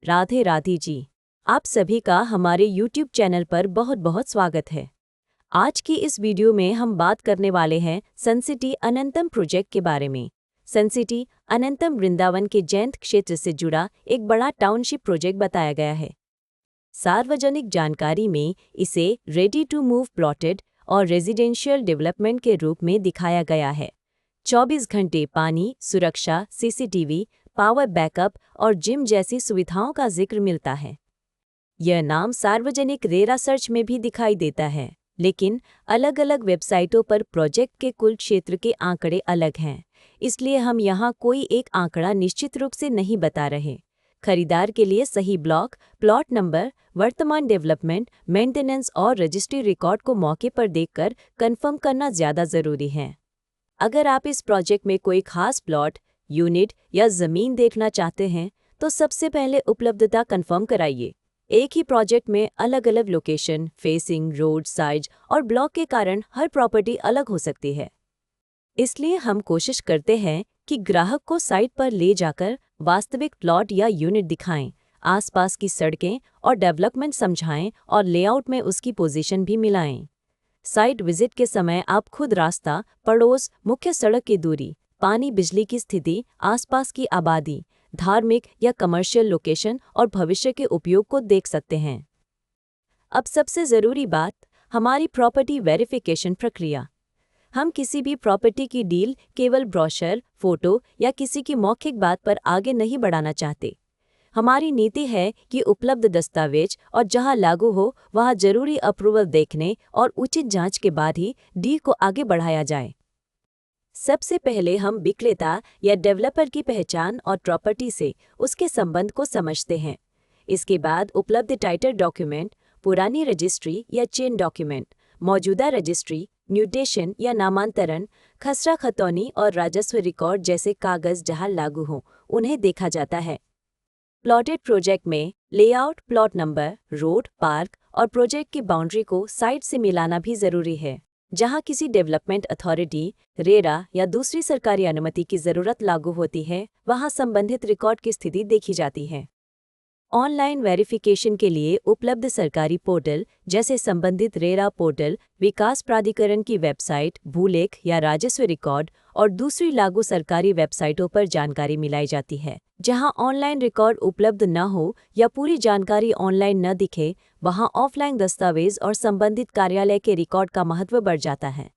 राधे राधे जी। आप सभी का हमारे YouTube चैनल पर बहुत बहुत स्वागत है। आज की इस वीडियो में हम बात करने वाले हैं सनसिटी अनंतम प्रोजेक्ट के बारे में। सनसिटी अनंतम वृंदावन के जयंत क्षेत्र से जुड़ा एक बड़ा टाउनशिप प्रोजेक्ट बताया गया है। सार्वजनिक जानकारी में इसे रेडी टू मूव प्लॉटेड और रेजिडेंशियल डेवलपमेंट के रूप में दिखाया गया है। 24 घंटे पानी, सुरक्षा, सीसीटीवी, पावर बैकअप और जिम जैसी सुविधाओं का जिक्र मिलता है। यह नाम सार्वजनिक रेरा सर्च में भी दिखाई देता है, लेकिन अलग अलग वेबसाइटों पर प्रोजेक्ट के कुल क्षेत्र के आंकड़े अलग हैं, इसलिए हम यहाँ कोई एक आंकड़ा निश्चित रूप से नहीं बता रहे। खरीदार के लिए सही ब्लॉक, प्लॉट नंबर, वर्तमान डेवलपमेंट, मेंटेनेंस और रजिस्ट्री रिकॉर्ड को मौके पर देखकर कंफर्म करना ज़्यादा ज़रूरी है। अगर आप इस प्रोजेक्ट में कोई खास प्लॉट, यूनिट या ज़मीन देखना चाहते हैं, तो सबसे पहले उपलब्धता कंफर्म कराइए। एक ही प्रोजेक्ट में अलग अलग लोकेशन, फेसिंग, रोड, साइज और ब्लॉक के कारण हर प्रॉपर्टी अलग हो सकती है। इसलिए हम कोशिश करते हैं कि ग्राहक को साइट पर ले जाकर वास्तविक प्लॉट या यूनिट दिखाएं, आसपास की सड़कें और डेवलपमेंट समझाएं और लेआउट में उसकी पोजीशन भी मिलाएं। साइट विजिट के समय आप खुद रास्ता, पड़ोस, मुख्य सड़क की दूरी, पानी बिजली की स्थिति, आसपास की आबादी, धार्मिक या कमर्शियल लोकेशन और भविष्य के उपयोग को देख सकते हैं। अब सबसे ज़रूरी बात, हमारी प्रॉपर्टी वेरिफिकेशन प्रक्रिया। हम किसी भी प्रॉपर्टी की डील केवल ब्रोशर, फोटो या किसी की मौखिक बात पर आगे नहीं बढ़ाना चाहते। हमारी नीति है कि उपलब्ध दस्तावेज और जहां लागू हो वहां जरूरी अप्रूवल देखने और उचित जांच के बाद ही डील को आगे बढ़ाया जाए। सबसे पहले हम विक्रेता या डेवलपर की पहचान और प्रॉपर्टी से उसके संबंध को समझते हैं। इसके बाद उपलब्ध टाइटल डॉक्यूमेंट, पुरानी रजिस्ट्री या चेन डॉक्यूमेंट, मौजूदा रजिस्ट्री, म्यूटेशन या नामांतरण, खसरा खतौनी और राजस्व रिकॉर्ड जैसे कागज जहां लागू हों, उन्हें देखा जाता है। प्लॉटेड प्रोजेक्ट में layout, plot number, road, park और प्रोजेक्ट की बाउंड्री को साइट से मिलाना भी जरूरी है। जहां किसी डेवलपमेंट अथॉरिटी, रेरा या दूसरी सरकारी अनुमति की जरूरत लागू होती है, वहां संबंधित रिकॉर्ड की स्थिति देखी जाती है। ऑनलाइन वेरिफिकेशन के लिए उपलब्ध सरकारी पोर्टल जैसे संबंधित रेरा पोर्टल, विकास प्राधिकरण की वेबसाइट, भूलेख या राजस्व रिकॉर्ड और दूसरी लागू सरकारी वेबसाइटों पर जानकारी मिलाई जाती है। जहां ऑनलाइन रिकॉर्ड उपलब्ध न हो या पूरी जानकारी ऑनलाइन न दिखे, वहां ऑफलाइन दस्तावेज और संबंधित कार्यालय के रिकॉर्ड का महत्व बढ़ जाता है।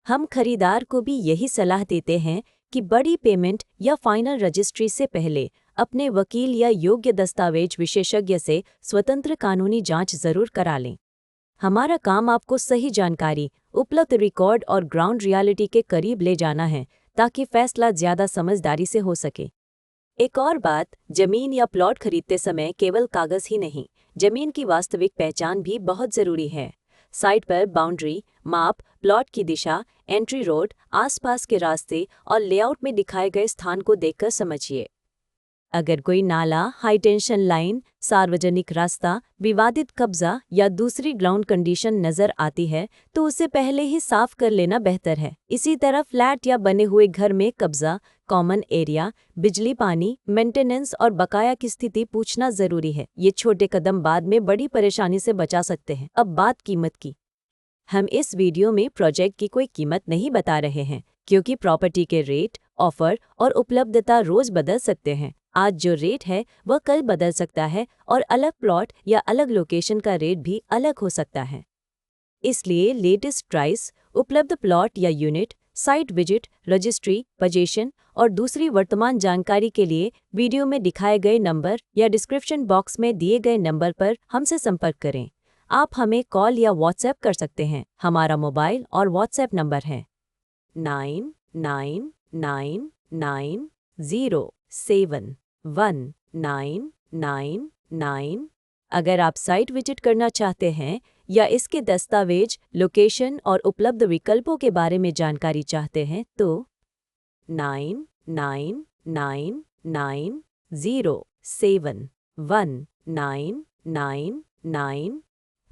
हम खरीदार को भी यही सलाह देते हैं कि बड़ी पेमेंट या फाइनल रजिस्ट्री से पहले अपने वकील या योग्य दस्तावेज विशेषज्ञ से स्वतंत्र कानूनी जांच जरूर करा लें। हमारा काम आपको सही जानकारी, उपलब्ध रिकॉर्ड और ग्राउंड रियलिटी के करीब ले जाना है, ताकि फैसला ज्यादा समझदारी से हो सके। एक और बात, जमीन या प्लॉट खरीदते समय केवल कागज ही नहीं, जमीन की वास्तविक पहचान भी बहुत जरूरी है। साइट पर बाउंड्री, माप, प्लॉट की दिशा, एंट्री रोड, आसपास के रास्ते और लेआउट में दिखाए गए स्थान को देखकर समझिए। अगर कोई नाला, हाई टेंशन लाइन, सार्वजनिक रास्ता, विवादित कब्जा या दूसरी ग्राउंड कंडीशन नजर आती है, तो उसे पहले ही साफ कर लेना बेहतर है। इसी तरह फ्लैट या बने हुए घर में कब्जा, कॉमन एरिया, बिजली, पानी, मेंटेनेंस और बकाया की स्थिति पूछना जरूरी है। ये छोटे कदम बाद में बड़ी परेशानी से बचा सकते हैं। अब बात कीमत की। हम इस वीडियो में प्रोजेक्ट की कोई कीमत नहीं बता रहे हैं, क्योंकि प्रॉपर्टी के रेट, ऑफर और उपलब्धता रोज बदल सकते हैं। आज जो रेट है वह कल बदल सकता है और अलग प्लॉट या अलग लोकेशन का रेट भी अलग हो सकता है। इसलिए लेटेस्ट प्राइस, उपलब्ध प्लॉट या unit, site visit, registry, position और दूसरी वर्तमान जानकारी के लिए वीडियो में दिखाए गए नंबर या डिस्क्रिप्शन बॉक्स में दिए गए नंबर पर हमसे संपर्क करें। आप हमें कॉल या व्हाट्सएप कर सकते हैं। हमारा मोबाइल और व्हाट्सएप नंबर है 999990719999। अगर आप साइट विजिट करना चाहते हैं या इसके दस्तावेज, लोकेशन और उपलब्ध विकल्पों के बारे में जानकारी चाहते हैं तो 999990719999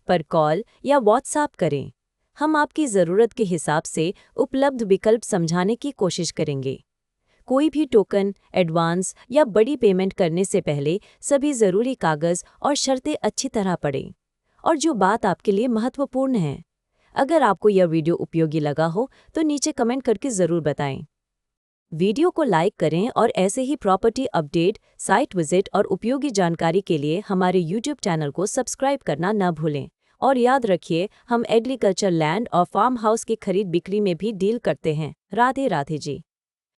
पर कॉल या व्हाट्सएप करें। हम आपकी ज़रूरत के हिसाब से उपलब्ध विकल्प समझाने की कोशिश करेंगे। कोई भी टोकन, एडवांस या बड़ी पेमेंट करने से पहले सभी ज़रूरी कागज़ और शर्तें अच्छी तरह पढ़ें। और जो बात आपके लिए महत्वपूर्ण है, अगर आपको यह वीडियो उपयोगी लगा हो तो नीचे कमेंट करके ज़रूर बताएं। वीडियो को लाइक करें और ऐसे ही प्रॉपर्टी अपडेट, साइट विजिट और उपयोगी जानकारी के लिए हमारे यूट्यूब चैनल को सब्सक्राइब करना न भूलें। और याद रखिए, हम एग्रीकल्चर लैंड और फार्म हाउस की खरीद बिक्री में भी डील करते हैं। राधे राधे जी।